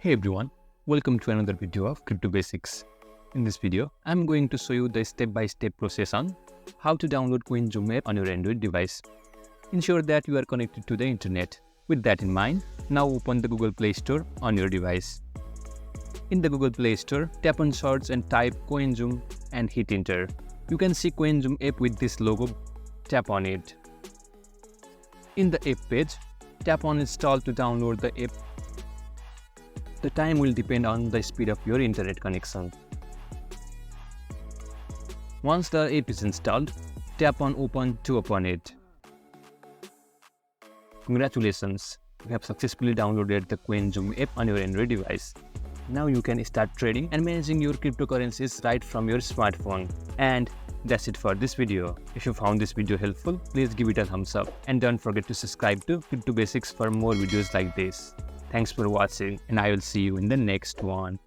Hey everyone, welcome to another video of Crypto Basics. In this video, I'm going to show you the step-by-step process on how to download CoinZoom app on your Android device. Ensure that you are connected to the internet. With that in mind, now open the Google Play Store on your device. In the Google Play Store, tap on search and type CoinZoom and hit enter. You can see CoinZoom app with this logo. Tap on it. In the app page, tap on install to download the app. The time will depend on the speed of your internet connection. Once the app is installed, tap on open to open it. Congratulations, you have successfully downloaded the CoinZoom app on your Android device. Now you can start trading and managing your cryptocurrencies right from your smartphone. And that's it for this video. If you found this video helpful, please give it a thumbs up and don't forget to subscribe to Crypto Basics for more videos like this. Thanks for watching and I will see you in the next one.